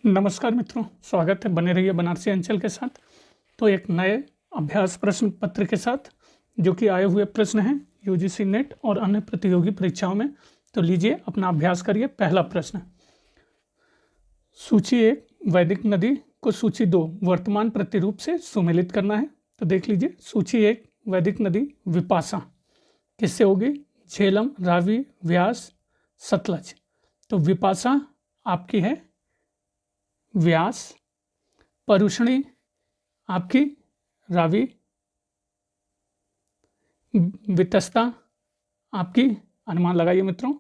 नमस्कार मित्रों, स्वागत है। बने रहिए बनारसी अंचल के साथ। तो एक नए अभ्यास प्रश्न पत्र के साथ जो कि आए हुए प्रश्न हैं यूजीसी नेट और अन्य प्रतियोगी परीक्षाओं में। तो लीजिए अपना अभ्यास करिए। पहला प्रश्न, सूची 1 वैदिक नदी को सूची 2 वर्तमान प्रतिरूप से सुमेलित करना है। तो देख लीजिए, सूची 1 वैदिक नदी विपाशा किससे होगी? झेलम, रावी, व्यास, सतलज। तो विपाशा आपकी है व्यास, परुष्णी आपकी रावी, वितस्ता आपकी, अनुमान लगाइए मित्रों,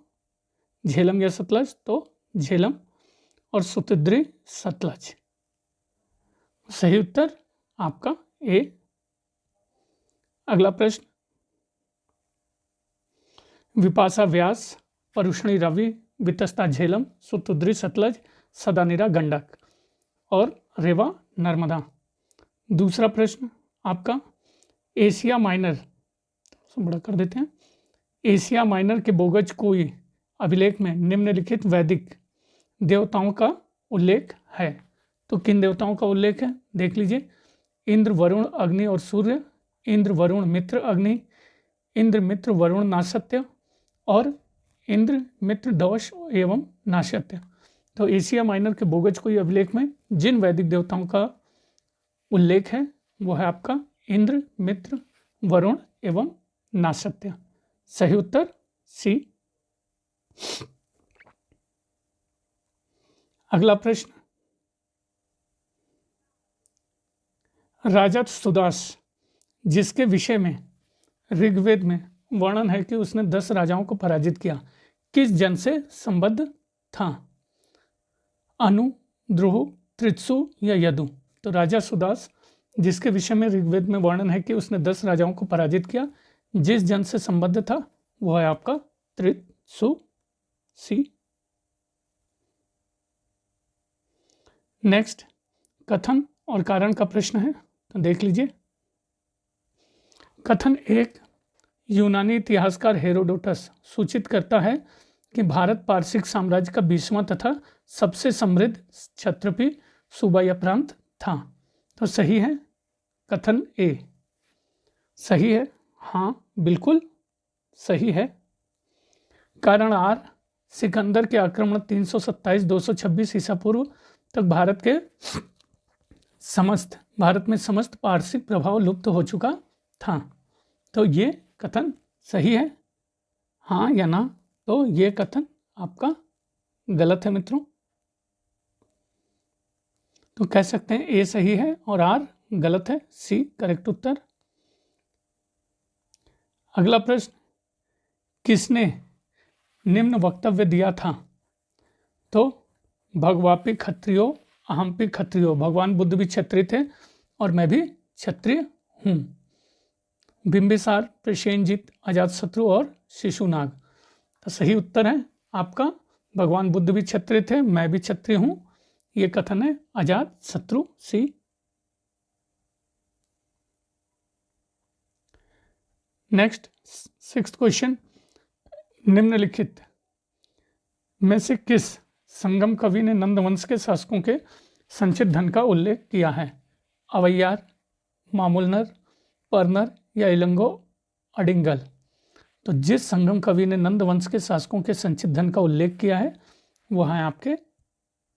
झेलम या सतलज, तो झेलम, और सुतद्री सतलज। सही उत्तर आपका ए। अगला प्रश्न, विपाशा व्यास, परुष्णी रावी, वितस्ता झेलम, सुतद्री सतलज, सदानीरा गंडक और रेवा नर्मदा। दूसरा प्रश्न आपका, एशिया माइनर, बड़ा कर देते हैं, एशिया माइनर के बोगज कोई अभिलेख में निम्नलिखित वैदिक देवताओं का उल्लेख है। तो किन देवताओं का उल्लेख है? देख लीजिए, इंद्र, वरुण, अग्नि और सूर्य। इंद्र, वरुण, मित्र, अग्नि, इंद्र, मित्र, वरुण, नासत्य और इंद्र, मित्र, दवश एवं नासत्य। तो एशिया माइनर के बोगज कोई अभिलेख में जिन वैदिक देवताओं का उल्लेख है वो है आपका इंद्र, मित्र, वरुण एवं नासत्य। सही उत्तर सी। अगला प्रश्न, राजा सुदास जिसके विषय में ऋग्वेद में वर्णन है कि उसने 10 राजाओं को पराजित किया, किस जन से संबद्ध था? अनु, ध्रुव, त्रित्सु या यदु। तो राजा सुदास जिसके विषय में ऋग्वेद में वर्णन है कि उसने 10 राजाओं को पराजित किया, जिस जन से संबद्ध था वो है आपका त्रित्सु, सी। नेक्स्ट, कथन और कारण का प्रश्न है। तो देख लीजिए, कथन 1, यूनानी इतिहासकार हेरोडोटस सूचित करता है कि भारत पारसिक साम्राज्य का 20वां तथा सबसे समृद्ध क्षत्रपी सूबा या प्रांत था। तो सही है कथन ए। सही है, हाँ बिल्कुल सही है। कारण आर, सिकंदर के आक्रमण 327-226 ईसा पूर्व तक भारत में समस्त पारसिक प्रभाव लुप्त हो चुका था। तो ये कथन सही है, हाँ या ना? तो ये कथन आपका गलत है मित्रों। तो कह सकते हैं ए सही है और आर गलत है, सी करेक्ट उत्तर। अगला प्रश्न, किसने निम्न वक्तव्य दिया था? तो भगवापि क्षत्रियो अहमपि क्षत्रियो, भगवान बुद्ध भी क्षत्रिय थे और मैं भी क्षत्रिय हूँ। बिंबिसार, प्रसेनजीत, अजातशत्रु और शिशुनाग। तो सही उत्तर है आपका, भगवान बुद्ध भी क्षत्रिय थे, मैं भी क्षत्रिय हूँ, ये कथन है अजातशत्रु, सी। नेक्स्ट 6th क्वेश्चन, निम्नलिखित में से किस संगम कवि ने नंदवंश के शासकों के संचित धन का उल्लेख किया है? अवैयार, मामूलनर, परनर या इलंगो अडिंगल। तो जिस संगम कवि ने नंदवंश के शासकों के संचित धन का उल्लेख किया है वह है आपके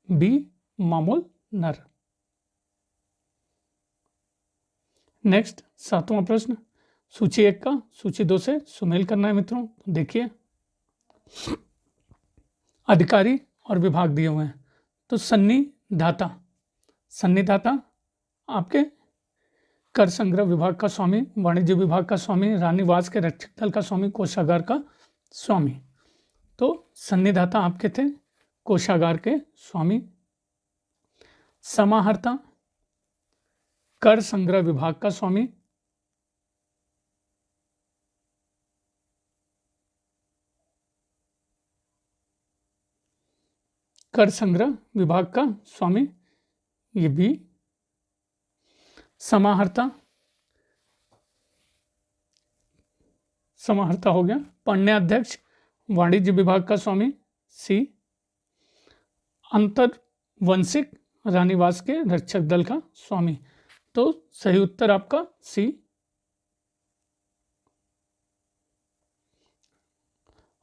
बी, मामूलनर। नेक्स्ट 7वां प्रश्न, सूची 1 का सूची 2 से सुमेल करना है मित्रों। देखिए, अधिकारी और विभाग दिए हुए हैं। तो सन्निधाता आपके कर संग्रह विभाग का स्वामी, वाणिज्य विभाग का स्वामी, रानीवास के रक्षक दल का स्वामी, कोषागार का स्वामी। तो सन्निधाता आपके थे कोषागार के स्वामी। समाहर्ता कर संग्रह विभाग का स्वामी। कर संग्रह विभाग का स्वामी, ये भी। समाहर्ता हो गया। पण्याध्यक्ष वाणिज्य विभाग का स्वामी, सी। अंतर वंशिक रानीवास के रक्षक दल का स्वामी। तो सही उत्तर आपका सी।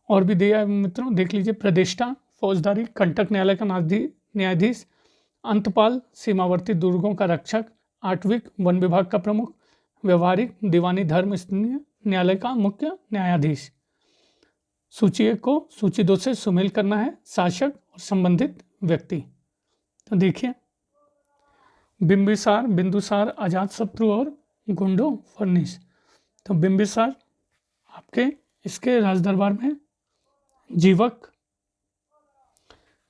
और भी दिया है मित्रों, देख लीजिए। प्रतिष्ठा फौजदारी कंटक न्यायालय का न्यायाधीश, अंतपाल सीमावर्ती दुर्गों का रक्षक, आठविक वन विभाग का प्रमुख, व्यवहारिक दीवानी धर्म न्यायालय का मुख्य न्यायाधीश। सूची 1 को सूची 2 से सुमेल करना है, शासक और संबंधित व्यक्ति। तो देखिए, बिंबिसार, बिंदुसार, अजातशत्रु और गुंडो फर्निस। तो बिंबिसार आपके इसके राजदरबार में जीवक,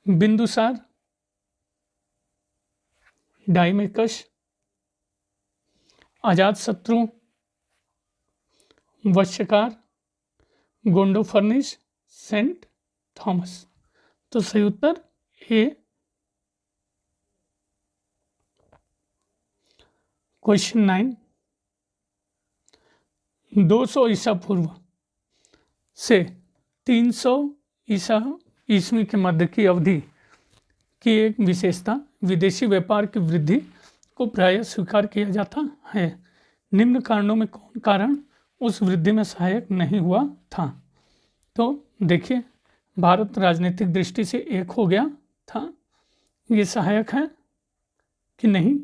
Bindusara डाइमेकस, Ajatashatru वश्यकार, गोंडो furnace Saint Thomas. तो सही उत्तर ए। क्वेश्चन 9, 200 ईसा पूर्व से 300 ईस्वी के मध्य की अवधि की एक विशेषता, विदेशी व्यापार की वृद्धि को प्रायः स्वीकार किया जाता है। निम्न कारणों में कौन कारण उस वृद्धि में सहायक नहीं हुआ था? तो देखिए, भारत राजनीतिक दृष्टि से एक हो गया था, ये सहायक है कि नहीं?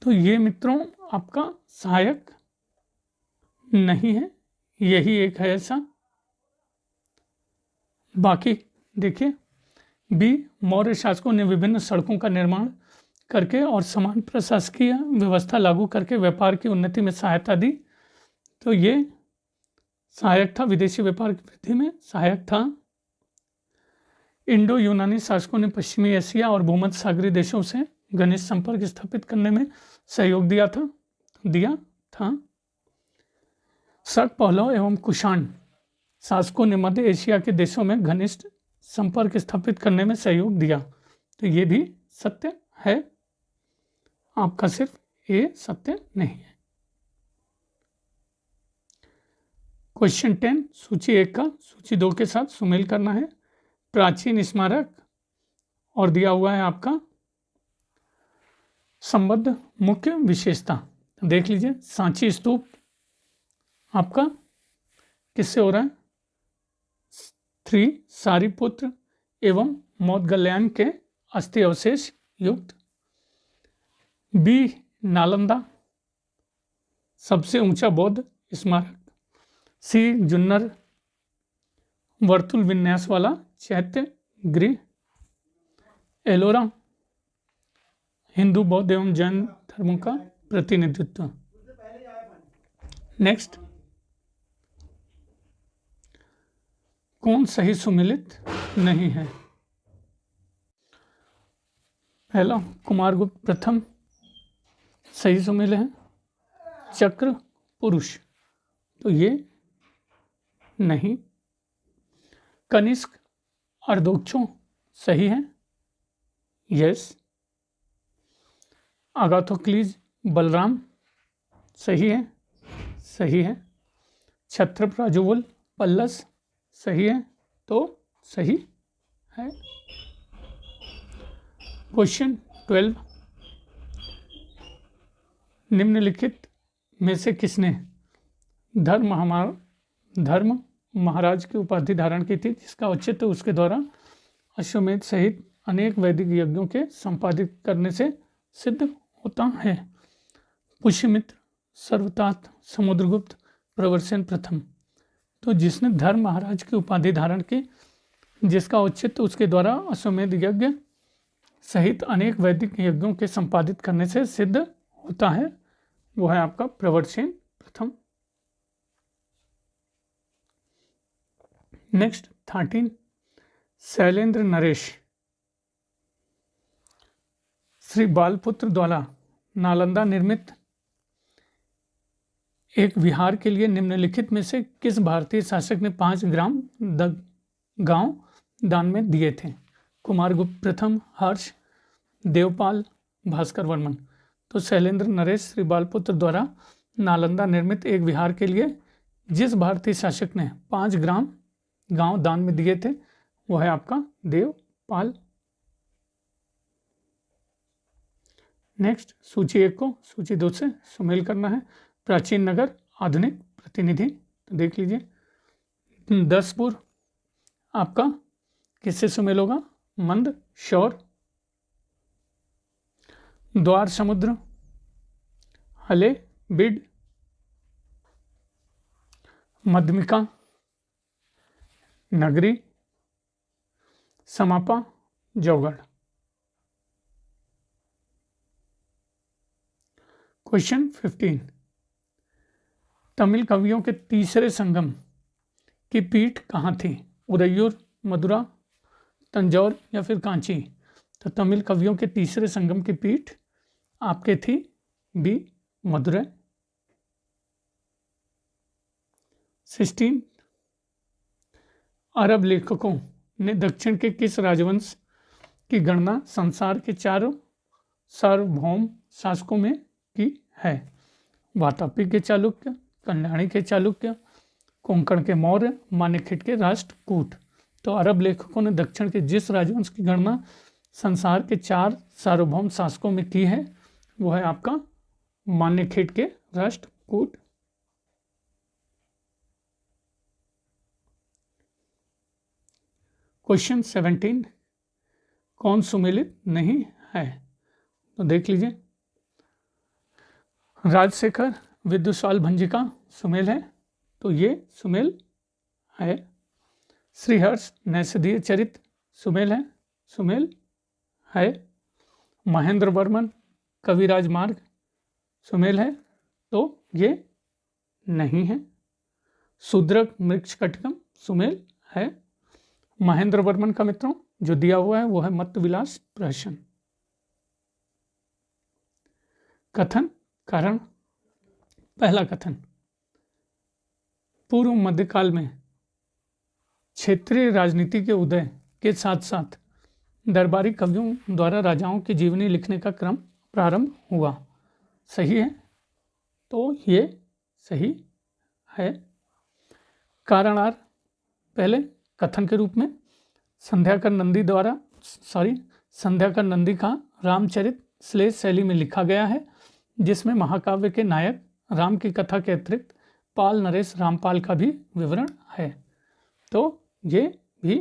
तो ये मित्रों आपका सहायक नहीं है, यही एक है ऐसा। बाकी देखिए, बी, मौर्य शासकों ने विभिन्न सड़कों का निर्माण करके और समान प्रशासकीय व्यवस्था लागू करके व्यापार की उन्नति में सहायता दी। तो ये सहायक था, विदेशी व्यापार की वृद्धि में सहायक था। इंडो यूनानी शासकों ने पश्चिमी एशिया और भूमध्य सागरीय देशों से घनिष्ठ संपर्क स्थापित करने में सहयोग दिया था। शक, पहलव एवं कुषाण शासकों ने मध्य एशिया के देशों में घनिष्ठ संपर्क स्थापित करने में सहयोग दिया। तो ये भी सत्य है, आपका सिर्फ ये सत्य नहीं है। क्वेश्चन 10, सूची 1 का सूची 2 के साथ सुमेल करना है। प्राचीन स्मारक और दिया हुआ है आपका संबद्ध मुख्य विशेषता। देख लीजिए, सांची स्तूप आपका किससे हो रहा है? 3 सारीपुत्र एवं मौदगल्यान के अस्थि अवशेष युक्त। बी, नालंदा सबसे ऊंचा बौद्ध स्मारक। सी, जुन्नर वर्तुल विन्यास वाला चैत्य गृह। एलोरा हिंदू, बौद्ध एवं जैन धर्मों का प्रतिनिधित्व। नेक्स्ट, कौन सही सुमेलित नहीं है? पहला, कुमारगुप्त प्रथम सही सुमेल है। चक्र पुरुष, तो ये नहीं। कनिष्क अर्धोक्षो सही है, यस। अगाथोक्लीज बलराम सही है। क्षत्रप राजोवल पल्लस सही है, तो सही है। क्वेश्चन 12, निम्नलिखित में से किसने धर्म महाराज की उपाधि धारण की थी, जिसका औचित्य उसके द्वारा अश्वमेध सहित अनेक वैदिक यज्ञों के संपादित करने से सिद्ध होता है? पुष्यमित्र, सर्वतात, समुद्रगुप्त, प्रवरसेन प्रथम। तो जिसने धर्म महाराज की उपाधि धारण की, जिसका औचित्य उसके द्वारा अश्वमेध यज्ञ सहित अनेक वैदिक यज्ञों के संपादित करने से सिद्ध होता है, वो है आपका प्रवरसेन प्रथम। नेक्स्ट 13, शैलेंद्र नरेश श्री बालपुत्र द्वारा नालंदा निर्मित एक विहार के लिए निम्नलिखित में से किस भारतीय शासक ने 5 गांव दान में दिए थे? कुमारगुप्त प्रथम, हर्ष, देवपाल, भास्कर वर्मन। तो शैलेंद्र नरेश श्री बालपुत्र द्वारा नालंदा निर्मित एक विहार के लिए जिस भारतीय शासक ने 5 गांव दान में दिए थे, वो है आपका देवपाल। नेक्स्ट सूची 1 को सूची 2 से सुमेल करना है। प्राचीन नगर, आधुनिक प्रतिनिधि, तो देख लीजिए 10पुर आपका किससे सुमेल होगा? मंद शौर। द्वार समुद्र, हले बिड, मध्यमिका नगरी, समापा जौगढ़। क्वेश्चन 15, तमिल कवियों के तीसरे संगम की पीठ कहाँ थी? उदयपुर, मदुरा, तंजौर या फिर कांची? तो तमिल कवियों के तीसरे संगम की पीठ आपके थी बी मदुरै। 16, अरब लेखकों ने दक्षिण के किस राजवंश की गणना संसार के 4 सार्वभौम शासकों में की है? वातापी के चालुक्य, कल्याणी के चालुक्य, कोंकण के मौर्य, मानेकशॉ के राष्ट्रकूट। तो अरब लेखकों ने दक्षिण के जिस राजवंश की गणना संसार के 4 सार्वभौम शासकों में की है वो है आपका मानेकशॉ के राष्ट्रकूट। क्वेश्चन 17, कौन सुमेलित नहीं है? तो देख लीजिए राजशेखर विदुषाल भंजिका सुमेल है, तो ये सुमेल है। श्रीहर्ष नैषधीय चरित सुमेल है, सुमेल है। महेंद्र वर्मन कविराज मार्ग सुमेल है, तो ये नहीं है। शूद्रक मृक्षकटिकम सुमेल है। महेंद्र वर्मन का मित्रों जो दिया हुआ है वो है मत्त विलास प्रहसन। कथन कारण, पहला कथन, पूर्व मध्यकाल में क्षेत्रीय राजनीति के उदय के साथ साथ दरबारी कवियों द्वारा राजाओं की जीवनी लिखने का क्रम प्रारंभ हुआ। सही है, तो ये सही है। कारणार, पहले कथन के रूप में संध्याकर नंदी का रामचरित श्लेष शैली में लिखा गया है, जिसमें महाकाव्य के नायक राम की कथा के अतिरिक्त पाल नरेश रामपाल का भी विवरण है। तो ये भी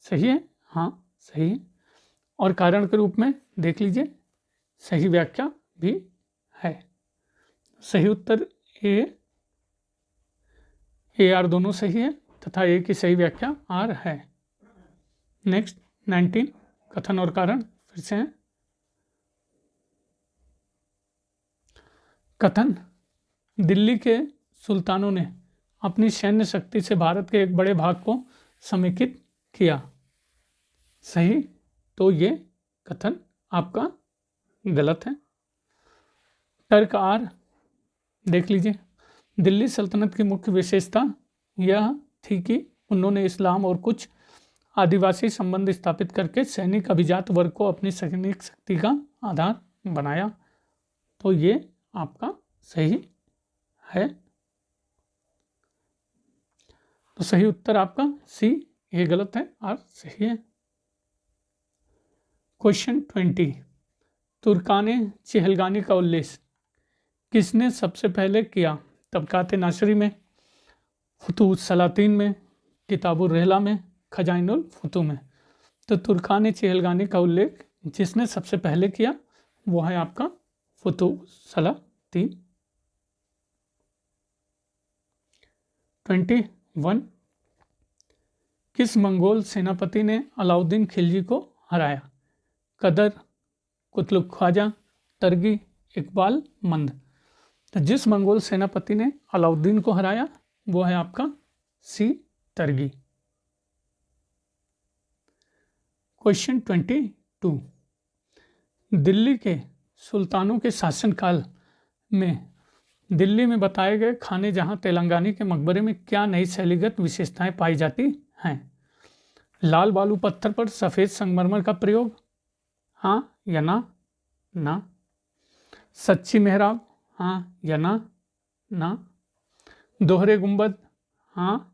सही है, हाँ सही है। और कारण के रूप में देख लीजिए सही व्याख्या भी है। सही उत्तर ए आर दोनों सही है तथा ए की सही व्याख्या आर है। नेक्स्ट 19, कथन और कारण फिर से हैं। कथन, दिल्ली के सुल्तानों ने अपनी सैन्य शक्ति से भारत के एक बड़े भाग को समेकित किया। सही, तो ये कथन आपका गलत है। तर्क आर, देख लीजिए दिल्ली सल्तनत की मुख्य विशेषता यह थी कि उन्होंने इस्लाम और कुछ आदिवासी संबंध स्थापित करके सैनिक अभिजात वर्ग को अपनी सैनिक शक्ति का आधार बनाया। तो ये आपका सही है। तो सही उत्तर आपका सी, ये गलत है, आर सही है। क्वेश्चन 20, तुर्काने चेहलगानी का उल्लेख किसने सबसे पहले किया? तबकात नासरी में, फुतूह सलातीन में, किताबुर रहला में, खजाइनुल फुतूह में। तो तुर्काने चेहलगानी का उल्लेख जिसने सबसे पहले किया वो है आपका फुतूह सलातीन। 21, किस मंगोल सेनापति ने अलाउद्दीन खिलजी को हराया? कदर, कुतुब ख्वाजा, तरगी, इकबाल, मंद। तो जिस मंगोल सेनापति ने अलाउद्दीन को हराया वो है आपका सी, तरगी। क्वेश्चन 22, दिल्ली के सुल्तानों के शासनकाल में दिल्ली में बताए गए खाने जहां तेलंगानी के मकबरे में क्या नई शैलीगत विशेषताएं पाई जाती हैं? लाल बालू पत्थर पर सफ़ेद संगमरमर का प्रयोग, हाँ या ना? ना। सच्ची मेहराब, हाँ या ना? ना। दोहरे गुंबद, हाँ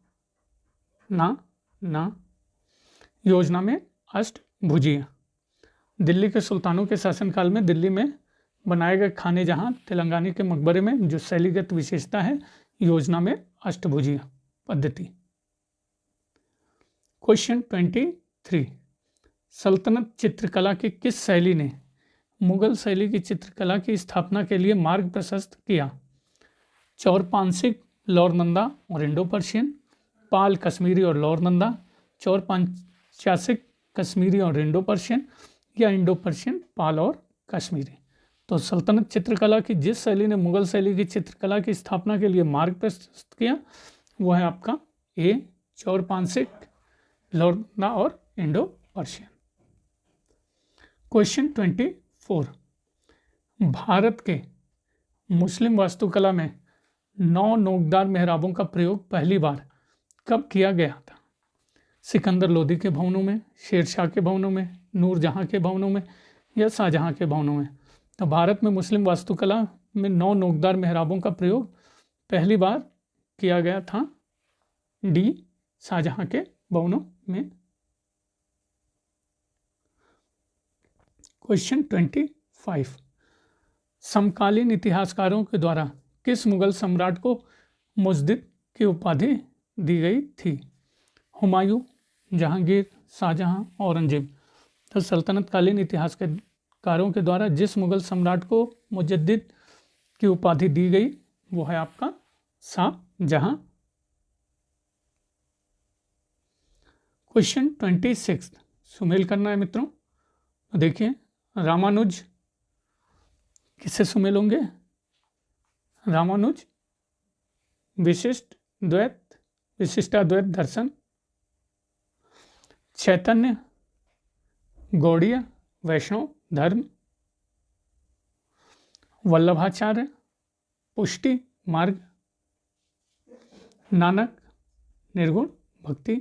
ना? ना। योजना में अष्टभुजीय। दिल्ली के सुल्तानों के शासनकाल में दिल्ली में बनाए गए खाने जहां तेलंगाना के मकबरे में जो शैलीगत विशेषता है योजना में अष्टभुजीय पद्धति। क्वेश्चन 23, सल्तनत चित्रकला की किस शैली ने मुगल शैली की चित्रकला की स्थापना के लिए मार्ग प्रशस्त किया? चौरपांशिक, लौरनंदा और इंडो पर्शियन, पाल कश्मीरी और लौरनंदा, चौरपांचासिक कश्मीरी और इंडो पर्शियन, या इंडो पर्शियन पाल और कश्मीरी। तो सल्तनत चित्रकला की जिस शैली ने मुगल शैली की चित्रकला की स्थापना के लिए मार्ग प्रशस्त किया वो है आपका ए चौरपांशिक, लौरनंदा और इंडो पर्शियन। क्वेश्चन 24, भारत के मुस्लिम वास्तुकला में 9 नोकदार मेहराबों का प्रयोग पहली बार कब किया गया था? सिकंदर लोदी के भवनों में, शेरशाह के भवनों में, नूरजहां के भवनों में, या शाहजहां के भवनों में? तो भारत में मुस्लिम वास्तुकला में 9 नोकदार मेहराबों का प्रयोग पहली बार किया गया था डी शाहजहां के भवनों में। क्वेश्चन 25, समकालीन इतिहासकारों के द्वारा किस मुगल सम्राट को मुजद्दिद की उपाधि दी गई थी? हुमायूं, जहांगीर, शाहजहां, औरंगजेब। तो सल्तनतकालीन इतिहासकारों के द्वारा जिस मुगल सम्राट को मुजद्दिद की उपाधि दी गई वो है आपका शाहजहां। क्वेश्चन 26, सुमेल करना है मित्रों। देखिए, रामानुज किससे सुमेल होंगे? रामानुज विशिष्टाद्वैत दर्शन, चैतन्य गौड़ीय वैष्णव धर्म, वल्लभाचार्य पुष्टि मार्ग, नानक निर्गुण भक्ति।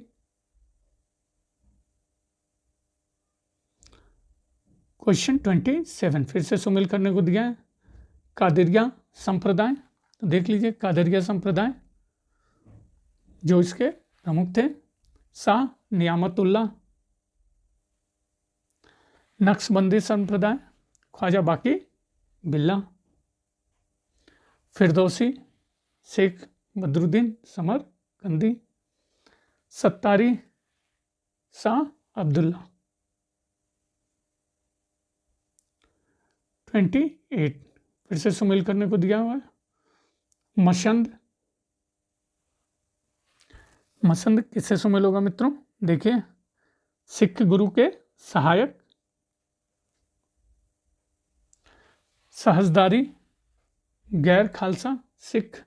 क्वेश्चन 27 फिर से सुमेल करने को दिया है। कादरिया संप्रदाय, तो देख लीजिए कादरिया संप्रदाय जो इसके प्रमुख थे शाह नियामतुल्ला। नक्शबंदी संप्रदाय ख्वाजा बाकी बिल्ला। फिरदौसी शेख बदरुद्दीन समरकंदी। सत्तारी शाह अब्दुल्ला। 28 फिर से सुमेल करने को दिया हुआ है। मसंद किससे सुमेल होगा मित्रों? देखिए, सिख गुरु के सहायक। सहजदारी गैर खालसा सिख।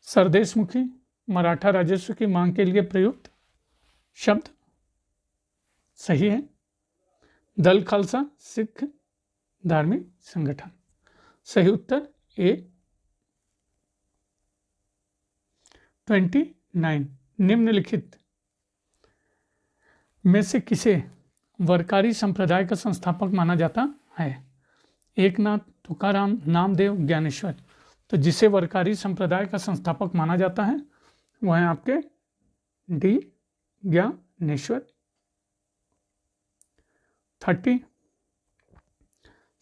सरदेशमुखी मराठा राजस्व की मांग के लिए प्रयुक्त शब्द सही है। दल खालसा सिख धार्मिक संगठन। सही उत्तर ए। 29 निम्नलिखित में से किसे वरकारी संप्रदाय का संस्थापक माना जाता है? एकनाथ, तुकाराम, नामदेव, ज्ञानेश्वर। तो जिसे वरकारी संप्रदाय का संस्थापक माना जाता है वह है आपके डी ज्ञानेश्वर। 30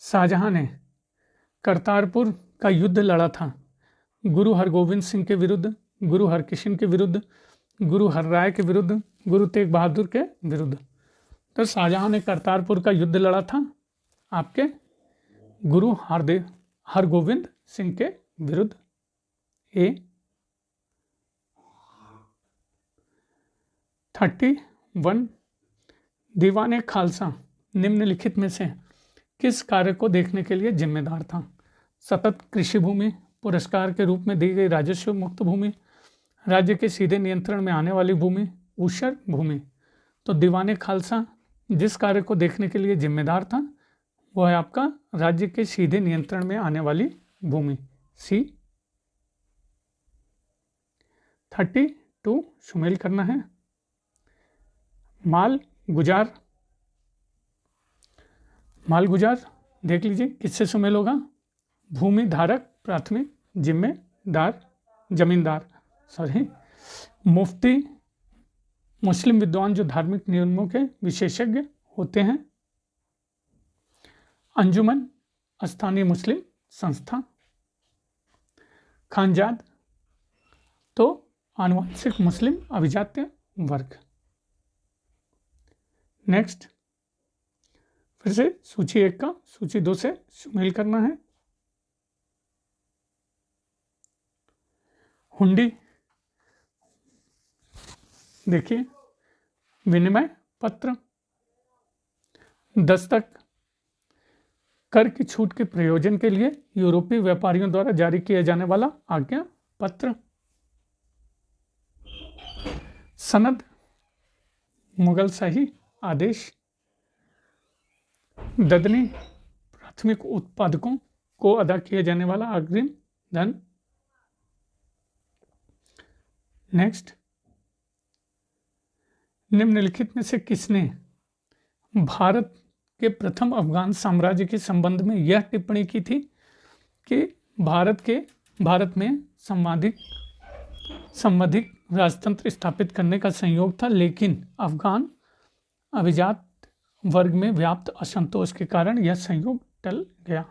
शाहजहां ने करतारपुर का युद्ध लड़ा था गुरु हरगोविंद सिंह के विरुद्ध, गुरु हरकिशन के विरुद्ध, गुरु हरराय के विरुद्ध, गुरु तेग बहादुर के विरुद्ध। तो शाहजहां ने करतारपुर का युद्ध लड़ा था आपके गुरु हरगोविंद सिंह के विरुद्ध। ए। 31 दीवाने खालसा निम्नलिखित में से किस कार्य को देखने के लिए जिम्मेदार था? सतत कृषि भूमि, पुरस्कार के रूप में दी गई राजस्व मुक्त भूमि, राज्य के सीधे नियंत्रण में आने वाली भूमि, ऊषर भूमि। तो दीवाने खालसा जिस कार्य को देखने के लिए जिम्मेदार था वह है आपका राज्य के सीधे नियंत्रण में आने वाली भूमि। सी। 32 सुमेल करना है। माल गुजार देख लीजिए किससे सुमेल होगा? भूमि धारक प्राथमिक जमींदार मुफ्ती मुस्लिम विद्वान जो धार्मिक नियमों के विशेषज्ञ होते हैं। अंजुमन स्थानीय मुस्लिम संस्था। खानजाद तो आनुवंशिक मुस्लिम अभिजात्य वर्ग। नेक्स्ट, फिर से सूची 1 का सूची 2 से सुमेल करना है। हुंडी, देखिए, विनिमय पत्र, दस्तक, कर की छूट के प्रयोजन के लिए यूरोपीय व्यापारियों द्वारा जारी किया जाने वाला आज्ञा पत्र। सनद, मुगल शाही आदेश। ददनी, प्राथमिक उत्पादकों को अदा किया जाने वाला अग्रिम धन। नेक्स्ट, निम्नलिखित में से किसने भारत के प्रथम अफगान साम्राज्य के संबंध में यह टिप्पणी की थी कि भारत में संवैधानिक राजतंत्र स्थापित करने का संयोग था, लेकिन अफगान अभिजात वर्ग में व्याप्त असंतोष के कारण यह संयोग टल गया।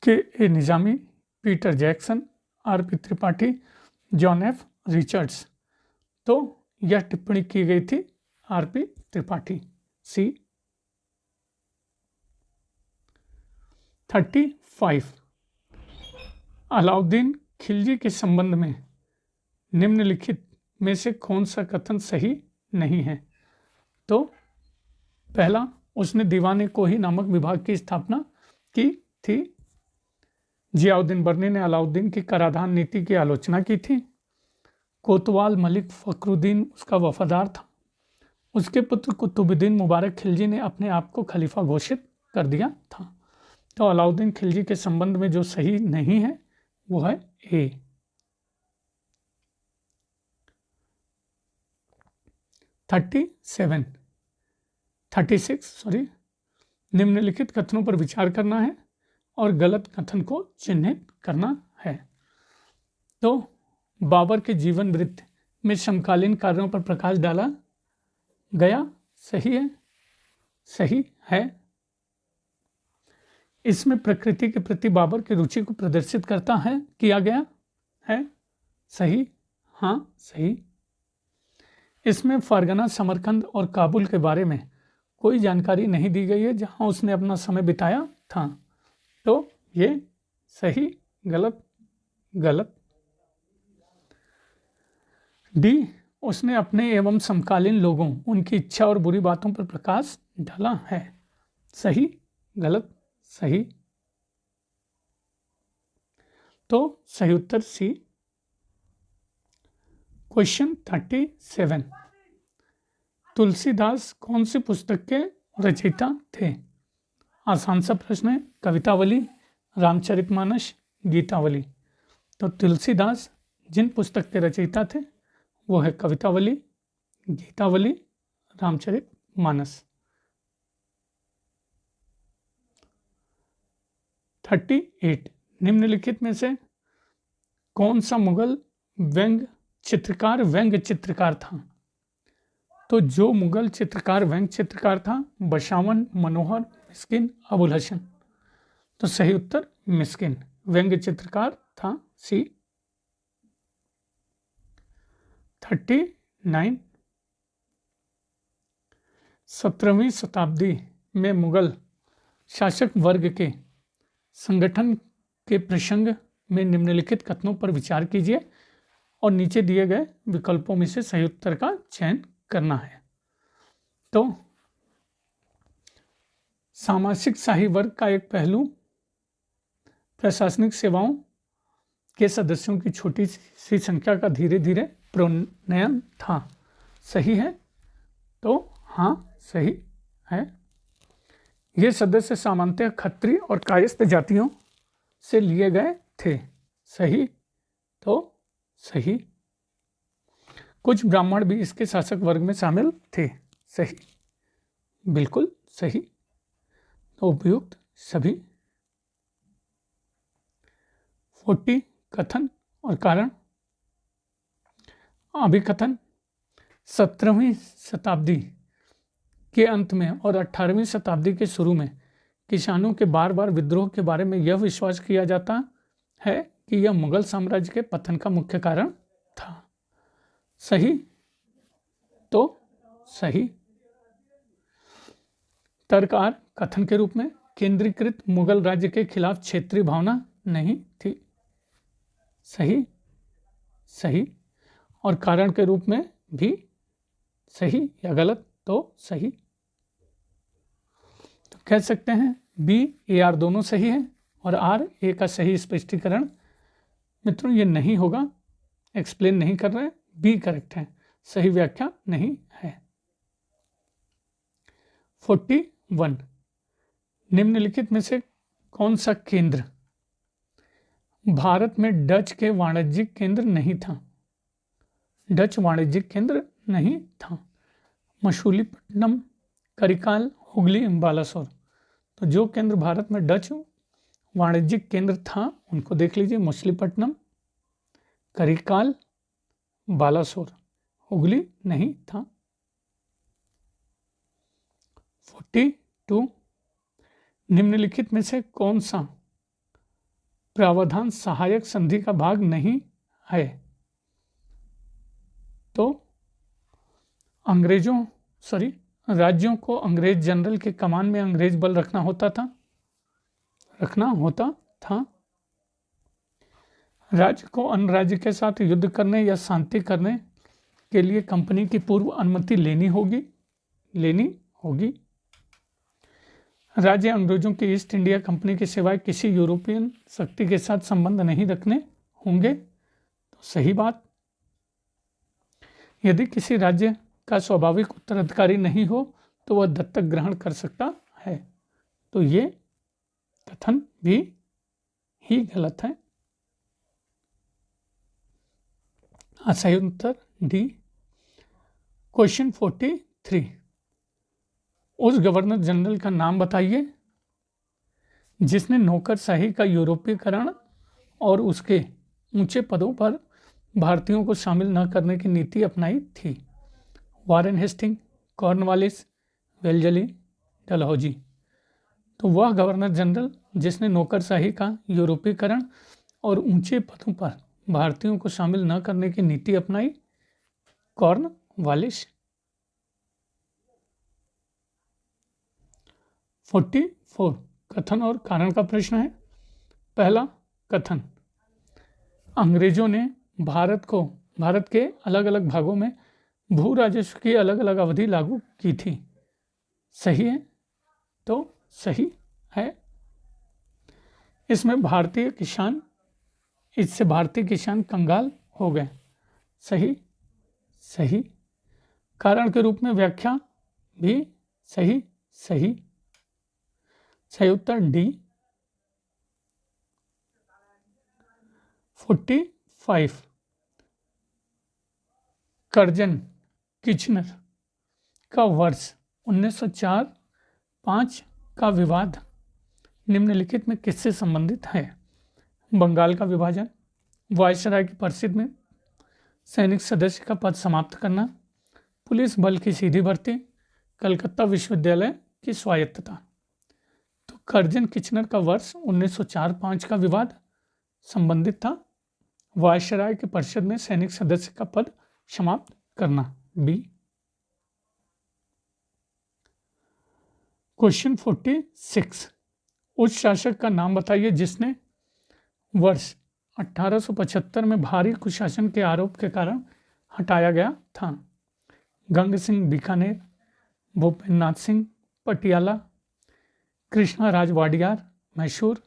K A Nizami, Peter Jackson, R P. Tripathi, John F. Richards. तो यह टिप्पणी की गई थी आर.पी. त्रिपाठी। सी। 35, अलाउद्दीन खिलजी के संबंध में निम्नलिखित में से कौन सा कथन सही नहीं है? तो पहला, उसने दीवान-ए-कोही नामक विभाग की स्थापना की थी। जियाउद्दीन बर्नी ने अलाउद्दीन की कराधान नीति की आलोचना की थी। कोतवाल मलिक फखरुद्दीन उसका वफादार था। उसके पुत्र कुतुबुद्दीन मुबारक खिलजी ने अपने आप को खलीफा घोषित कर दिया था। तो अलाउद्दीन खिलजी के संबंध में जो सही नहीं है वो है ए। 36 निम्नलिखित कथनों पर विचार करना है और गलत कथन को चिन्हित करना है। तो बाबर के जीवन वृत्त में समकालीन कार्यों पर प्रकाश डाला गया, सही है। इसमें प्रकृति के प्रति बाबर की रुचि को प्रदर्शित किया गया है, सही, हाँ सही। इसमें फरगना, समरकंद और काबुल के बारे में कोई जानकारी नहीं दी गई है जहां उसने अपना समय बिताया था। तो ये सही, गलत। डी, उसने अपने एवं समकालीन लोगों, उनकी इच्छा और बुरी बातों पर प्रकाश डाला है, सही, गलत, सही। तो सही उत्तर सी। क्वेश्चन 37, तुलसीदास कौन सी पुस्तक के रचयिता थे? आसान सा प्रश्न है। कवितावली, रामचरितमानस, गीतावली। तो तुलसीदास जिन पुस्तक के रचयिता थे वो है कवितावली, गीतावली, रामचरितमानस। 38, निम्नलिखित में से कौन सा मुगल व्यंग चित्रकार था? तो जो मुगल चित्रकार व्यंग चित्रकार था, बशावन, मनोहर, मिस्किन, अबुल हसन। तो सही उत्तर मिस्किन व्यंग चित्रकार था, सी। 39, 17वीं शताब्दी में मुगल शासक वर्ग के संगठन के प्रसंग में निम्नलिखित कथनों पर विचार कीजिए और नीचे दिए गए विकल्पों में से सही उत्तर का चयन करना है। तो सामाजिक शाही वर्ग का एक पहलू प्रशासनिक सेवाओं के सदस्यों की छोटी सी संख्या का धीरे धीरे प्रोन्नयन था, सही है। तो हाँ, सही है। ये सदस्य सामान्यतः खत्रिय और कायस्थ जातियों से लिए गए थे, सही। तो सही। कुछ ब्राह्मण भी इसके शासक वर्ग में शामिल थे, सही, बिल्कुल सही। तो उपयुक्त सभी। 40, कथन और कारण। अभिकथन 17वीं शताब्दी के अंत में और 18वीं शताब्दी के शुरू में किसानों के बार बार विद्रोह के बारे में यह विश्वास किया जाता है कि यह मुगल साम्राज्य के पतन का मुख्य कारण था। सही तो सही। तर्क आर, कथन के रूप में केंद्रीकृत मुगल राज्य के खिलाफ क्षेत्रीय भावना नहीं थी। सही सही। और कारण के रूप में भी सही या गलत? तो सही। तो कह सकते हैं बी, ए, आर दोनों सही है और आर, ए का सही स्पष्टीकरण मित्रों ये नहीं होगा, एक्सप्लेन नहीं कर रहे हैं, बी करेक्ट है, सही व्याख्या नहीं है। 41 निम्नलिखित में से कौन सा केंद्र भारत में डच के वाणिज्यिक केंद्र नहीं था? डच वाणिज्यिक केंद्र नहीं था। मछलीपट्टनम, करिकाल, हुगली, बालासोर। तो जो केंद्र भारत में डच वाणिज्यिक केंद्र था उनको देख लीजिए, मछलीपट्टनम, करिकाल, बालासोर। हुगली नहीं था। 42 निम्नलिखित में से कौन सा प्रावधान सहायक संधि का भाग नहीं है? तो राज्यों को अंग्रेज जनरल के कमान में अंग्रेज बल रखना होता था। राज्य को अन्य राज्य के साथ युद्ध करने या शांति करने के लिए कंपनी की पूर्व अनुमति लेनी होगी। राज्य अंग्रेजों की ईस्ट इंडिया कंपनी के सिवाय किसी यूरोपियन शक्ति के साथ संबंध नहीं रखने होंगे। तो सही बात। यदि किसी राज्य का स्वाभाविक उत्तराधिकारी नहीं हो तो वह दत्तक ग्रहण कर सकता है। तो ये कथन भी ही गलत है। सही उत्तर डी। क्वेश्चन 43 उस गवर्नर जनरल का नाम बताइए जिसने नौकरशाही का यूरोपीकरण और उसके ऊंचे पदों पर भारतीयों को शामिल न करने की नीति अपनाई थी। Warren Hasting, Cornwallis, Wellesley, Dalhousie. तो वह गवर्नर जनरल जिसने नौकरशाही का यूरोपीकरण और ऊंचे पदों पर भारतीयों को शामिल न करने की नीति अपनाई, कॉर्नवालिस। 44 कथन और कारण का प्रश्न है। पहला कथन, अंग्रेजों ने भारत के अलग अलग भागों में भू राजस्व की अलग अलग अवधि लागू की थी। सही है? तो सही है। इससे भारतीय किसान कंगाल हो गए। सही। कारण के रूप में व्याख्या भी सही। सही उत्तर डी। 45 कर्जन किचनर का वर्ष 1904-5 का विवाद निम्नलिखित में किससे संबंधित है? बंगाल का विभाजन, वायसराय की परिषद में सैनिक सदस्य का पद समाप्त करना, पुलिस बल की सीधी भर्ती, कलकत्ता विश्वविद्यालय की स्वायत्तता। तो कर्जन किचनर का वर्ष 1904-5 का विवाद संबंधित था वायसराय की परिषद में सैनिक सदस्य का पद समाप्त करना। बी। क्वेश्चन 46 उस शासक का नाम बताइए जिसने वर्ष 1875 में भारी कुशासन के आरोप के कारण हटाया गया था। गंग सिंह बीकानेर, भूपेंद्र नाथ सिंह पटियाला, कृष्णा राज वाडियार मैसूर,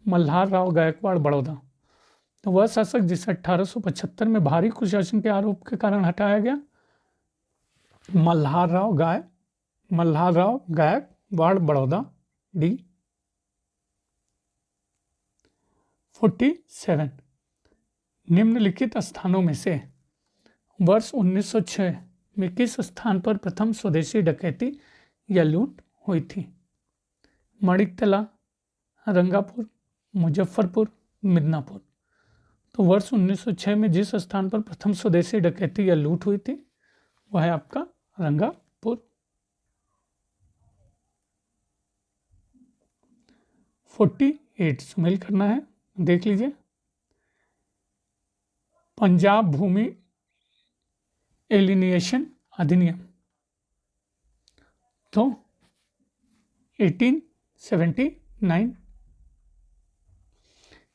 मल्हार राव गायकवाड़ बड़ौदा। तो वह शासक जिसे 1875 में भारी कुशासन के आरोप के कारण हटाया गया, मल्हार राव गायकवाड़ बड़ौदा। डी। 47 निम्नलिखित स्थानों में से वर्ष 1906 में किस स्थान पर प्रथम स्वदेशी डकैती या लूट हुई थी? माणिकतला, रंगापुर, मुजफ्फरपुर, मिदनापुर। तो वर्ष 1906 में जिस स्थान पर प्रथम स्वदेशी डकैती या लूट हुई थी वह है आपका रंगापुर। 48 सुमेल करना है, देख लीजिए। पंजाब भूमि एलिनिएशन अधिनियम, तो 1879।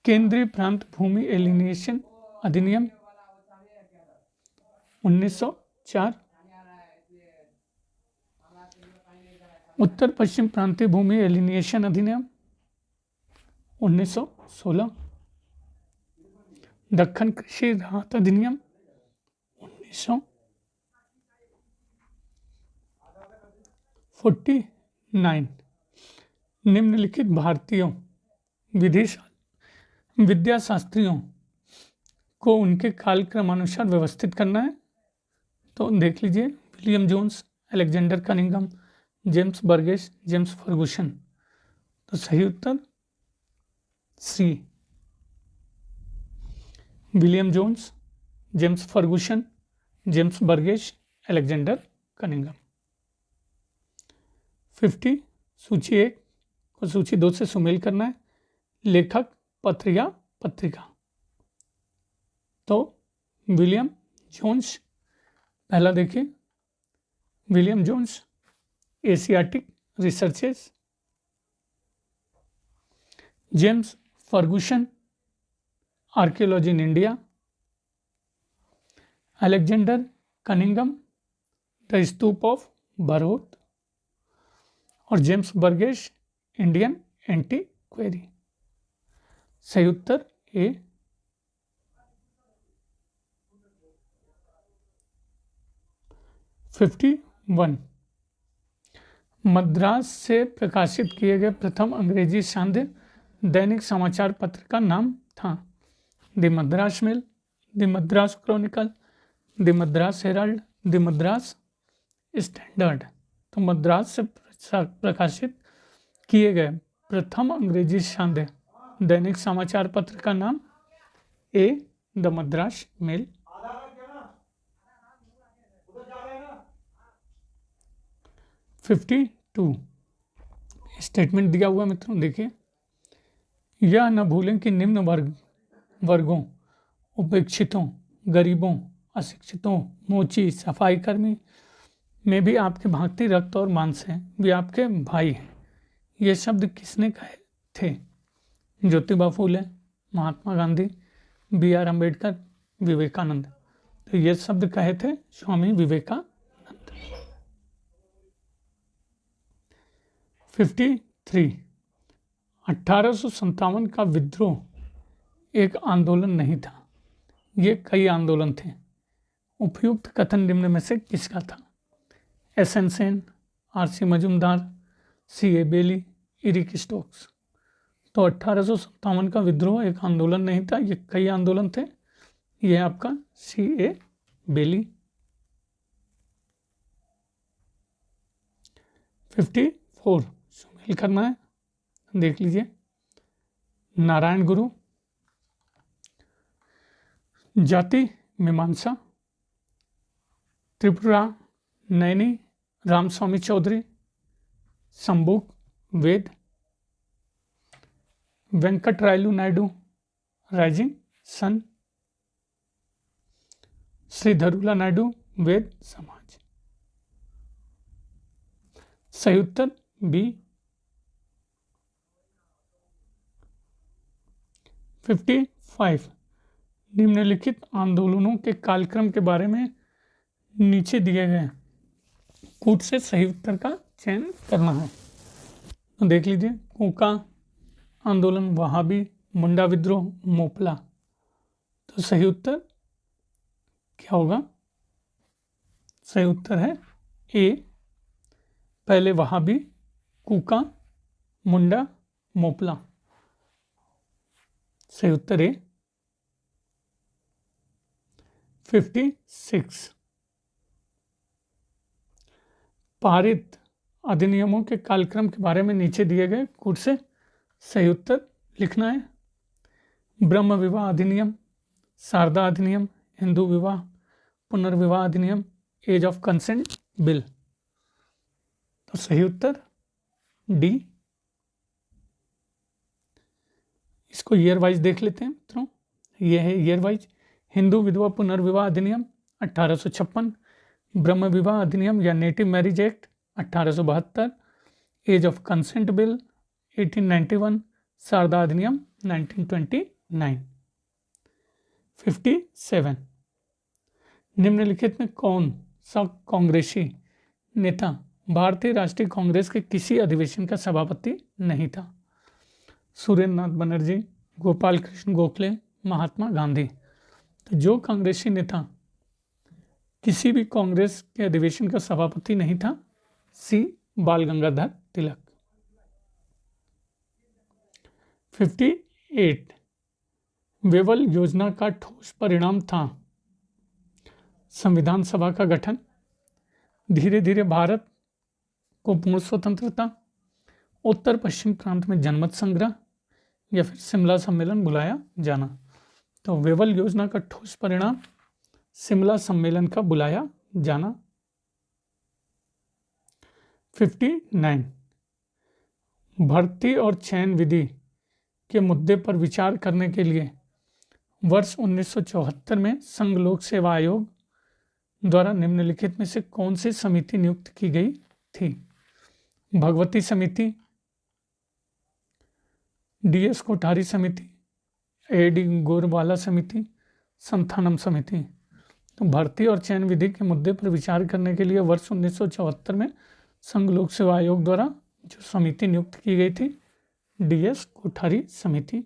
केंद्रीय प्रांत भूमि एलिनिएशन अधिनियम 1904। उत्तर पश्चिम प्रांतीय भूमि एलिनिएशन अधिनियम 1916। दक्कन कृषि राहत अधिनियम 1949। निम्नलिखित भारतीयों विद्याशास्त्रियों को उनके कालक्रमानुसार व्यवस्थित करना है, तो देख लीजिए। William Jones, Alexander Cunningham, James Burgess, James Fergusson. तो सही उत्तर C, William Jones, James Fergusson, James Burgess, Alexander Cunningham. 50 सूची 1 को सूची 2 से सुमेल करना है। लेखक, पत्र या पत्रिका, तो विलियम जोन्स पहला देखिए। William Jones Asiatic Researches. James Fergusson Archaeology in India. Alexander Cunningham the Stupa of Bharhut. और जेम्स बर्गेस इंडियन एंटीक्वेरी। सही उत्तर ए। फिफ्टी 51 मद्रास से प्रकाशित किए गए प्रथम अंग्रेजी सांध्य दैनिक समाचार पत्र का नाम था। The Madras Mail, the Madras Chronicle, the Madras Herald, the Madras Standard. तो मद्रास से प्रकाशित किए गए प्रथम अंग्रेजी सांध्य दैनिक समाचार पत्र का नाम ए, द मद्रास मेल। 52 स्टेटमेंट दिया हुआ मित्रों, देखिए। यह न भूलें कि निम्न वर्गों, उपेक्षितों, गरीबों, अशिक्षितों, मोची, सफाई कर्मी में भी आपके भांति रक्त और मांस हैं, वे आपके भाई हैं। ये शब्द किसने कहे थे? Jyotiba Phule, Mahatma Gandhi, B are Ambedkar, Vivekananda. तो ये शब्द कहे थे स्वामी विवेकानंद। 53 1857 का विद्रोह एक आंदोलन नहीं था, ये कई आंदोलन थे। उपयुक्त कथन निम्न में से किसका था? S N Sen, R C Majumdar, C A Bayly, Eric Stokes. तो 1857 का विद्रोह एक आंदोलन नहीं था, ये कई आंदोलन थे। ये आपका सी ए बेली। 54 सुमेल करना है, देख लीजिए। नारायण गुरु, जाति मीमांसा, त्रिपुरा नैनी, रामस्वामी चौधरी, संबुक वेद, वेंकटरायलु नायडू, राइजिंग सन, श्रीधरुला नायडू, वेद समाज। सही उत्तर बी। 55 निम्नलिखित आंदोलनों के कालक्रम के बारे में नीचे दिए गए कूट से सही उत्तर का चयन करना है, तो देख लीजिए। कूका आंदोलन, वहाबी, मुंडा विद्रोह, मोपला। तो सही उत्तर क्या होगा? सही उत्तर है ए, पहले वहाबी, कूका, मुंडा, मोपला। सही उत्तर ए। 56 पारित अधिनियमों के कालक्रम के बारे में नीचे दिए गए कूट से सही उत्तर लिखना है। ब्रह्म विवाह अधिनियम, शारदा अधिनियम, हिंदू विवाह पुनर्विवाह अधिनियम, एज ऑफ कंसेंट बिल। तो सही उत्तर डी। इसको ईयर वाइज देख लेते हैं मित्रों। ये है ईयर वाइज। हिंदू विधवा पुनर्विवाह अधिनियम 1856, ब्रह्म विवाह अधिनियम या Native Marriage Act 1872, Age of Consent Bill 1891, Sharda अधिनियम 1929। 57 निम्नलिखित में कौन सा कांग्रेसी नेता भारतीय राष्ट्रीय कांग्रेस के किसी अधिवेशन का सभापति नहीं था? सुरेंद्र नाथ बनर्जी, गोपाल कृष्ण गोखले, महात्मा गांधी। तो जो कांग्रेसी नेता किसी भी कांग्रेस के अधिवेशन का सभापति नहीं था, सी बाल गंगाधर तिलक। 58 वेवल योजना का ठोस परिणाम था संविधान सभा का गठन, धीरे धीरे भारत को पूर्ण स्वतंत्रता, उत्तर पश्चिम प्रांत में जनमत संग्रह या फिर शिमला सम्मेलन बुलाया जाना। तो वेवल योजना का ठोस परिणाम शिमला सम्मेलन का बुलाया जाना। 59 भर्ती और चयन विधि के मुद्दे पर विचार करने के लिए वर्ष 1974 में संघ लोक सेवा आयोग द्वारा निम्नलिखित में से कौन सी समिति नियुक्त की गई थी? भगवती समिति, DS कोठारी समिति, AD गोरवाला समिति, संथानम समिति। तो भर्ती और चयन विधि के मुद्दे पर विचार करने के लिए वर्ष 1974 में संघ लोक सेवा आयोग द्वारा जो समिति नियुक्त की गई थी, DS कोठारी समिति।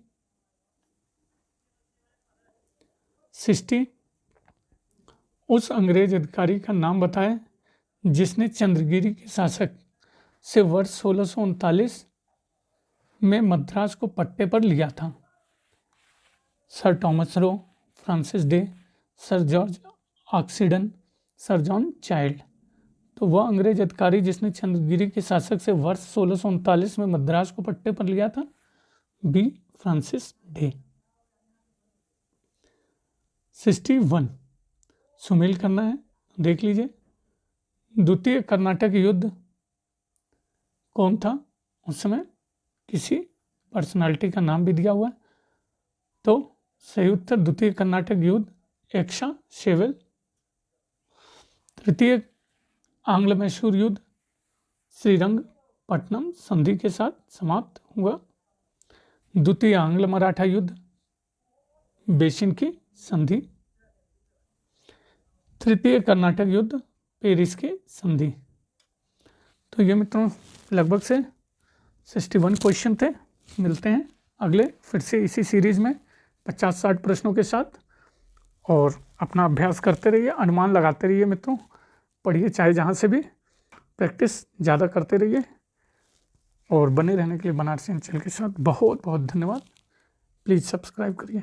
60 उस अंग्रेज अधिकारी का नाम बताएं जिसने चंद्रगिरी के शासक से वर्ष 1639 में मद्रास को पट्टे पर लिया था। Sir Thomas Roe, Francis Day, sir George Oxenden, sir John Child. तो वह अंग्रेज अधिकारी जिसने चंद्रगिरी के शासक से वर्ष 1639 में मद्रास को पट्टे पर लिया था, बी फ्रांसिस डे। 61 सुमेल करना है, देख लीजिए। द्वितीय कर्नाटक युद्ध कौन था उस समय? किसी पर्सनालिटी का नाम भी दिया हुआ है। तो सही उत्तर द्वितीय कर्नाटक युद्ध एक्शा शेवेल। तृतीय आंग्ल मैसूर युद्ध श्रीरंगपट्टनम संधि के साथ समाप्त हुआ। द्वितीय आंग्ल मराठा युद्ध बेसिन की संधि। तृतीय कर्नाटक युद्ध पेरिस की संधि। तो ये मित्रों लगभग से 61 क्वेश्चन थे। मिलते हैं अगले फिर से इसी सीरीज में 50-60 प्रश्नों के साथ, और अपना अभ्यास करते रहिए, अनुमान लगाते रहिए मित्रों, पढ़िए चाहे जहाँ से भी, प्रैक्टिस ज़्यादा करते रहिए। और बने रहने के लिए बनारसी अंचल के साथ बहुत बहुत धन्यवाद। प्लीज़ सब्सक्राइब करिए।